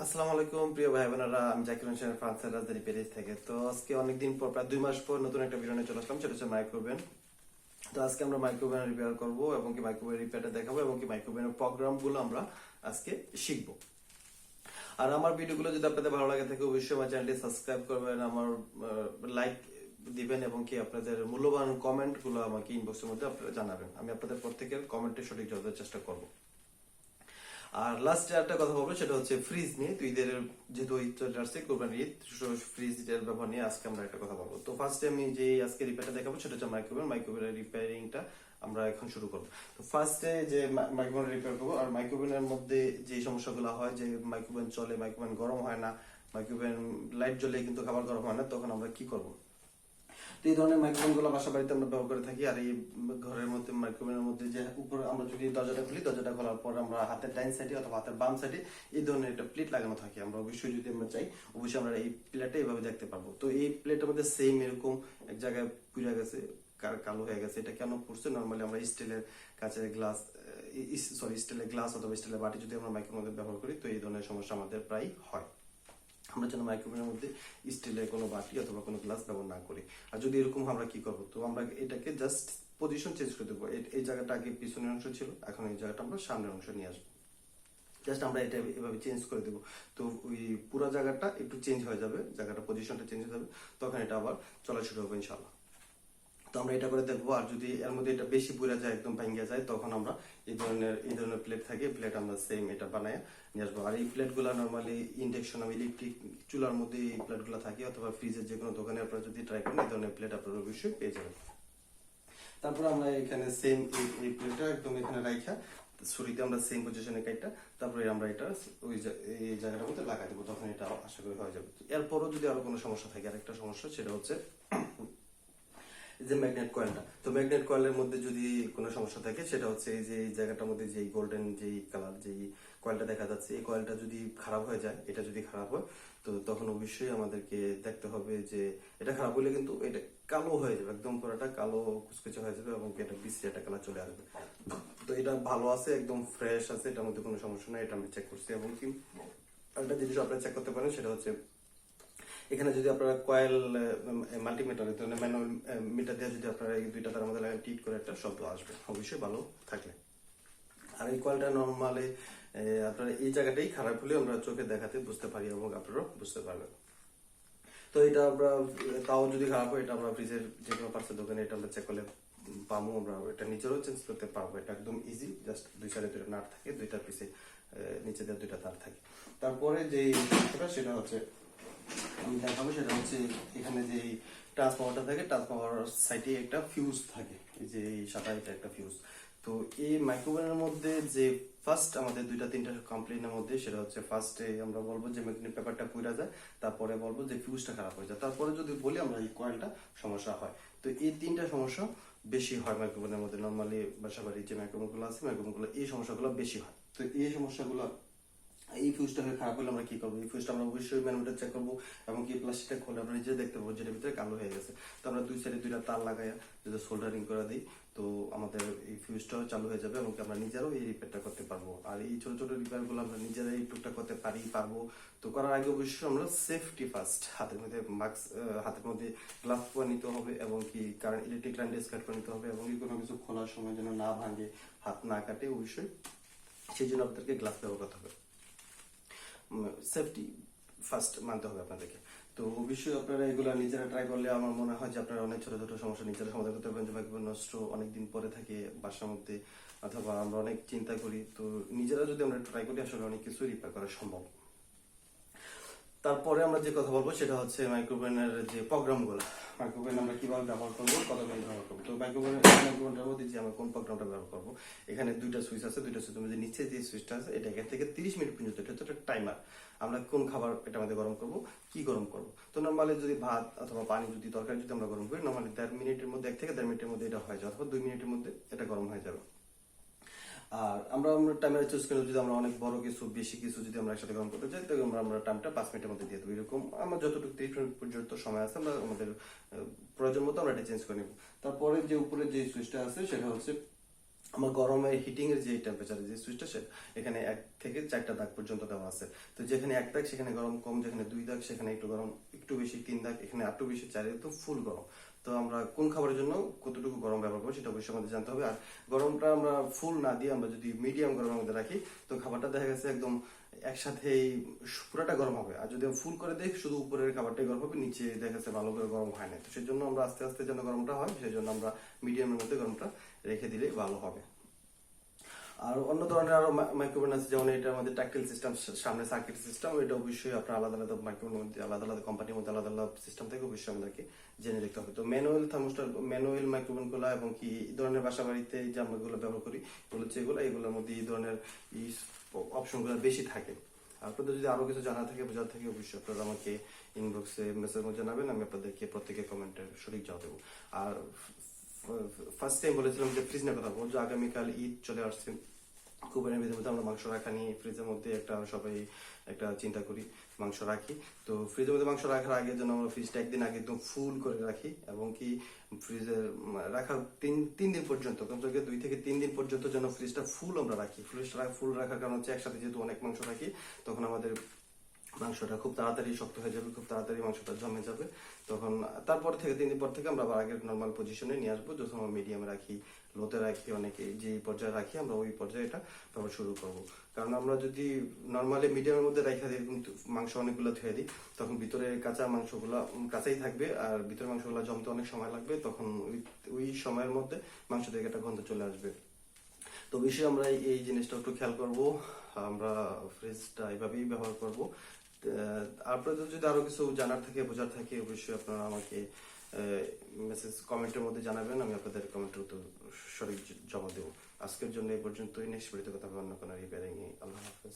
আসসালামু আলাইকুম প্রিয় ভাই বোনেরা, আমি জাকির হোসেন ফ্রান্সের রাজধানী প্যারিস থেকে। তো আজকে অনেকদিন পর, প্রায় 2 মাস পর নতুন একটা ভিডিও নিয়ে চলে আসলাম, সেটা হচ্ছে মাইক্রোওভেন। তো আজকে আমরা মাইক্রোওভেন রিপেয়ার করব এবং কি মাইক্রোওভেন রিপেয়ারটা দেখাবো এবং কি মাইক্রোওভেনের প্রোগ্রামগুলো আমরা আজকে শিখবো। আর আমার ভিডিওগুলো যদি আপনাদের ভালো লাগে থাকে, অবশ্যই আমার চ্যানেলটি সাবস্ক্রাইব করবেন, আমার লাইক দিবেন এবং কি আপনাদের মূল্যবান কমেন্টগুলো আমাকে ইনবক্সের মধ্যে আপনারা জানাবেন। আমি আপনাদের প্রত্যেকের কমেন্টের সঠিক জবাব দেওয়ার চেষ্টা করব। আর লাস্টে একটা কথা বলবো, সেটা হচ্ছে ফ্রিজ নিয়ে। তো ঈদের যেহেতু ঈদ চলে আসছে, কোরবানি ঈদ, ফ্রিজের ব্যবহার নিয়ে আজকে আমরা একটা কথা বলবো। তো ফার্স্টে আমি যে আজকে রিপেয়ারটা দেখাবো সেটা হচ্ছে মাইক্রোওভেনের রিপেয়ারিংটা আমরা এখন শুরু করবো। তো ফার্স্টে যে মাইক্রোওভেন রিপেয়ার করবো, আর মাইক্রোওভেনের মধ্যে যে সমস্যাগুলো হয়, যে মাইক্রোওভেন চলে, মাইক্রোওভেন গরম হয় না, মাইক্রোওভেন লাইট জ্বলে কিন্তু খাবার গরম হয় না, তখন আমরা কি করবো। তো এই ধরনের মাইক্রোওভেন গুলো বাসা বাড়িতে আমরা ব্যবহার করে থাকি। আর এই ঘরের মধ্যে মাইক্রোওভেনের মধ্যে যে উপরে আমরা যদি দরজাটা খুলি, দরজাটা খোলার পর আমরা হাতের ডাইন সাইডে অথবা হাতের বাম সাইডে এই ধরনের একটা প্লেট লাগানো থাকে। আমরা অবশ্যই যদি আমরা চাই, অবশ্যই আমরা এই প্লেটটা এইভাবে দেখতে পারবো। তো এই প্লেটের মধ্যে সেম এরকম এক জায়গায় পুড়ে গেছে, কালো হয়ে গেছে। এটা কেন পড়ছে? নর্মালি আমরা স্টিলের কাঁচের গ্লাস, স্টিলের গ্লাস অথবা স্টিলের বাটি যদি আমরা মাইক্রোওভেনের মধ্যে ব্যবহার করি, তো এই ধরনের সমস্যা আমাদের প্রায় হয়। আমরা যেন মাইক্রোওভেনের মধ্যে স্টিলের কোনো বাটি অথবা কোনো গ্লাস ব্যবহার না করি। আর যদি এরকম আমরা কি করবো, তো আমরা এটাকে জাস্ট পজিশন চেঞ্জ করে দেবো। এই জায়গাটা আগে পিছনের অংশ ছিল, এখন এই জায়গাটা আমরা সামনের অংশ নিয়ে আসবো। জাস্ট আমরা এটা এভাবে চেঞ্জ করে দেবো। তো ওই পুরো জায়গাটা একটু চেঞ্জ হয়ে যাবে, জায়গাটা পজিশনটা চেঞ্জ হয়ে যাবে, তখন এটা আবার চলা শুরু হবে ইনশাল্লাহ। তো আমরা এটা করে দেখবো। আর যদি এর মধ্যে এটা বেশি পুড়ে যায়, একদম ভেঙে যায়, তখন আমরা এই ধরনের প্লেট থাকে, প্লেট আমরা সেম এটা বানায় নিয়ে আসবো। আর এই প্লেট গুলা নর্মালি ইন্ডাকশন ইলেকট্রিক চুলার মধ্যে এই প্লেট গুলা থাকে, অথবা ফ্রিজের যে কোনো দোকানে আপনারা যদি ট্রাই করেন, এই ধরনের প্লেট আপনারা অবশ্যই পেয়ে যাবেন। তারপর আমরা এখানে সেম এই প্লেটটা একদম এখানে রাখা ছুরিতে আমরা সেম পজিশনে কাটটা, তারপরে আমরা এটা এই জায়গাটার মধ্যে লাগাই দেবো, তখন এটা আশা করি হয়ে যাবে। এরপরও যদি আরো কোনো সমস্যা থাকে, আরেকটা সমস্যা, সেটা হচ্ছে যে ম্যাগনেট কয়েলটা। তো ম্যাগনেট কয়েলের মধ্যে যদি কোনো সমস্যা থাকে, সেটা হচ্ছে এই যে এই জায়গাটার মধ্যে যে গোল্ডেন যেই কালার যেই কয়েলটা দেখা যাচ্ছে, এই কয়েলটা যদি খারাপ হয়ে যায়, এটা যদি খারাপ হয়, তো তখন অবশ্যই আমাদেরকে দেখতে হবে যে এটা খারাপ হলে কিন্তু এটা কালো হয়ে যাবে, একদম পুরোটা কালো কুচকুচে হয়ে যাবে এবং এটা বিশ্রী একটা কালার চলে আসবে। তো এটা ভালো আছে, একদম ফ্রেশ আছে, এটার মধ্যে কোনো সমস্যা নাই, এটা আমি চেক করছি। এবং কি একটা জিনিস আপনারা চেক করতে পারেন, সেটা হচ্ছে এখানে যদি আপনারা কয়েল মাল্টিমিটার ম্যানুয়াল মিটার দিয়ে যদি আপনারা এই দুইটা তার মধ্যে লাগান, টিট করে একটা শব্দ আসবে, অবশ্যই ভালো থাকলে। আর এই কয়েলটা নর্মালি আপনারা এই জায়গাটাই খারাপ হলে আমরা চোখে দেখাতে বুঝতে পারি এবং আপনারা বুঝতে পারবেন। তো এটা আমরা তাও যদি খারাপ হয়, এটা আমরা ফ্রিজের যে কোনো পার্সের দোকানে এটা আমরা চেক করলে পাবো। আমরা এটা নিজেরও চেঞ্জ করতে পারবো, এটা একদম ইজি। জাস্ট দুই সাইডে দুইটা নাট থাকে, দুইটার পিছে নিচে দিয়ে দুইটা তার থাকে। তারপরে যে সেটা হচ্ছে আমি দেখাবো, সেটা হচ্ছে এখানে যে ট্রান্সফরমারটা থাকে, ট্রান্সফরমার সাইডে একটা ফিউজ থাকে, এই যে এই সাদা এটা একটা ফিউজ। তো এই মাইক্রোওভেনের মধ্যে যে ফার্স্ট আমাদের দুইটা তিনটা কমপ্লেনের মধ্যে, সেটা হচ্ছে ফার্স্টে আমরা বলবো যে ম্যাগনেট পেপারটা পুড়ে যায়, তারপরে বলবো যে ফিউজটা খারাপ হয়ে যায়, তারপরে যদি বলি আমরা এই কয়েলটা সমস্যা হয়। তো এই তিনটা সমস্যা বেশি হয় মাইক্রোওভেনের মধ্যে। নর্মালি বাসাবাড়ির যে মাইক্রোওভেনগুলো আছে, মাইক্রোওভেনগুলো এই সমস্যাগুলো বেশি হয়। তো এই সমস্যাগুলো, এই ফিউজটা খারাপ হলে আমরা কি করবো, এই ফিউজটা আমরা অবশ্যই ম্যানুমিটার চেক করবো এবং কি প্লাস্টিকটা খুলে আমরা নিজে দেখতে পাবো যেটার ভিতরে কালো হয়ে গেছে। তো আমরা দুই সাইডে দুইটা তার লাগাই যদি সোল্ডারিং করে দিই, তো আমাদের এই ফিউজটাও চালু হয়ে যাবে এবং আমরা নিজেরাও এই রিপেয়ারটা করতে পারবো। আর এই ছোট ছোট রিপেয়ার গুলো আমরা নিজেরাই টুকটাক করতে পারবো। তো করার আগে অবশ্যই আমরা সেফটি ফার্স্ট, হাতের মধ্যে মাস্ক, হাতের মধ্যে গ্লাভস পরে নিতে হবে এবং কি কারেন্ট ইলেকট্রিক লাইন ডিসকানেক্ট করে নিতে হবে এবং কি কোনো কিছু খোলার সময় যেন না ভাঙে, হাত না কাটে, অবশ্যই সেই জন্য আপনাদেরকে গ্লাভস ব্যবহার করতে হবে। সেফটি ফার্স্ট মানতে হবে আপনাদেরকে। তো অবশ্যই আপনারা এগুলো নিজেরা ট্রাই করলে আমার মনে হয় যে আপনারা অনেক ছোট ছোট সমস্যা নিজেরা সমাধান করতে পারবেন। যে মাইক্রোওভেন নষ্ট অনেকদিন পরে থাকে বাসার মধ্যে, অথবা আমরা অনেক চিন্তা করি, তো নিজেরা যদি আমরা ট্রাই করি, আসলে অনেক কিছু রিপেয়ার করা সম্ভব। তারপরে আমরা যে কথা বলবো, সেটা হচ্ছে মাইক্রোওভেনের যে প্রোগ্রামগুলো। মাইক্রোওভেন আমরা কিভাবে ব্যবহার করবো, কত মিনিট ব্যবহার করবো। তো মাইক্রোওভেনটার মধ্যে যে আমরা কোন প্রোগ্রামটা ব্যবহার করবো, এখানে দুইটা সুইচ আছে, দুইটা সুইচের মধ্যে নিচে যে সুইচটা আছে, এটা এখান থেকে 30 মিনিট পর্যন্ত, এটা হচ্ছে একটা টাইমার। আমরা কোন খাবার এটা মধ্যে গরম করবো, কি গরম করবো। তো নর্মালি যদি ভাত অথবা পানি যদি তরকারি যদি আমরা গরম করি, নর্মালি 1.5 মিনিটের মধ্যে, 1 থেকে 1.5 মিনিটের মধ্যে এটা হয়ে যায়, অথবা 2 মিনিটের মধ্যে এটা গরম হয়ে যাবে। আর আমরা টাইমার চুজ করে যদি আমরা অনেক বড় কিছু বেশি কিছু যদি আমরা একসাথে গরম করতে চাই, তাহলে আমরা টাইমটা 5 মিনিটের মধ্যে দিয়ে দেবো। এরকম আমরা যতটুকু 30 মিনিট পর্যন্ত সময় আছে, আমরা আমাদের প্রয়োজন মতো আমরা এটা চেঞ্জ করে নেব। তারপরে যে উপরে যে সুইচটা আছে, সেটা হচ্ছে আমার গরমের হিটিং এর যে টেম্পারেচার যে সুইচটা এখানে 1 থেকে 4টা দাগ পর্যন্ত দেওয়া আছে। তো যেখানে 1 দাগ সেখানে গরম কম, যেখানে 2 দাগ সেখানে একটু গরম একটু বেশি, 3 দাগ এখানে একটু বেশি, 4 তো ফুল গরম। তো আমরা কোন খাবারের জন্য কতটুকু গরম ব্যবহার করবো সেটা অবশ্যই আমাদের জানতে হবে। আর গরমটা আমরা ফুল না দিয়ে আমরা যদি মিডিয়াম গরমের মধ্যে রাখি তো খাবারটা দেখা গেছে একদম একসাথেই পুরোটা গরম হবে। আর যদি ফুল করে দেই শুধু উপরের খাবারটাই গরম হবে, নিচে দেখা যাচ্ছে ভালো করে গরম হয় না। তো সেই জন্য আমরা আস্তে আস্তে যেন গরমটা হয় সেই জন্য আমরা মিডিয়ামের মধ্যে গরমটা রেখে দিলে ভালো হবে। আর অন্য ধরনের আরো মাইক্রোওভেন আছে, যেমন এটার মধ্যে ট্যাকটাইল সিস্টেম, সামনে সার্কিট সিস্টেম। এটা অবশ্যই আপনার আলাদা আলাদা মাইক্রোওভেনের মধ্যে আলাদা আলাদা কোম্পানির মধ্যে আলাদা আলাদা সিস্টেম থেকে অবশ্যই আমাদেরকে জেনে দেখতে হবে। তো ম্যানুয়াল থার্মোস্টার, ম্যানুয়াল মাইক্রোওভেন গুলো এবং কি এই ধরনের বাসা বাড়িতে যে আমরা গুলো ব্যবহার করি এগুলো হচ্ছে এগুলোর মধ্যে এই ধরনের অপশন গুলো বেশি থাকে। আপনাদের যদি আরো কিছু জানা থাকে বোঝার থাকে অবশ্যই আপনারা আমাকে ইনবক্সে মেসেজ মধ্যে জানাবেন, আমি আপনাদেরকে প্রত্যেকের কমেন্টের সঠিক জবাব দেবো। আর ফার্স্ট টাইম বলেছিলাম যে ফ্রিজ নিয়ে কথা বলবো, যে আগামীকাল ঈদ চলে আসছে, কুরবানির ঈদের মধ্যে আমরা মাংস রাখা নিয়ে ফ্রিজের মধ্যে একটা সবাই একটা চিন্তা করি মাংস রাখি। তো ফ্রিজের মধ্যে মাংস রাখার আগে যেন আমরা ফ্রিজটা একদিন আগে একদম ফুল করে রাখি, এবং কি ফ্রিজে রাখার তিন দিন পর্যন্ত, কমসে 2 থেকে 3 দিন পর্যন্ত যেন ফ্রিজটা ফুল আমরা রাখি। ফ্রিজটা ফুল রাখার কারণ হচ্ছে একসাথে যেহেতু অনেক মাংস রাখি তখন আমাদের মাংসটা খুব তাড়াতাড়ি শক্ত হয়ে যাবে, খুব তাড়াতাড়ি মাংসটা জমে যাবে। তখন তারপর থেকে 3 দিন পর থেকে আমরা আবার আগের নর্মাল পজিশনে নিয়ে আসবো। যখন আমরা মিডিয়ামে রাখি, লোতে রাখি, অনেকে যে পর্যায়ে রাখি আমরা ওই পর্যায়ে এটা ব্যবহার শুরু করব। কারণ আমরা যদি নর্মালি মিডিয়ামের মধ্যে রেখে দিই, মাংস অনেকগুলো ধুয়ে দিই, তখন ভিতরে কাঁচা মাংসগুলো কাঁচাই থাকবে আর ভিতরে মাংসগুলো জমতে অনেক সময় লাগবে। তখন ওই সময়ের মধ্যে মাংস থেকে একটা গন্ধ চলে আসবে। তো অবশ্যই আমরা এই জিনিসটা একটু খেয়াল করব, আমরা ফ্রিজটা এইভাবেই ব্যবহার করব। আপনাদের যদি আরো কিছু জানার থাকে বোঝার থাকে অবশ্যই আপনারা আমাকে মেসেজ কমেন্টের মধ্যে জানাবেন, আমি আপনাদের কমেন্টের উত্তর সঠিক জবাব দেবো। আজকের জন্য এই পর্যন্তই, নেক্সট ভিডিওতে কথা হবে অন্য কোনো রিপেয়ারিং নিয়ে। আল্লাহ হাফেজ।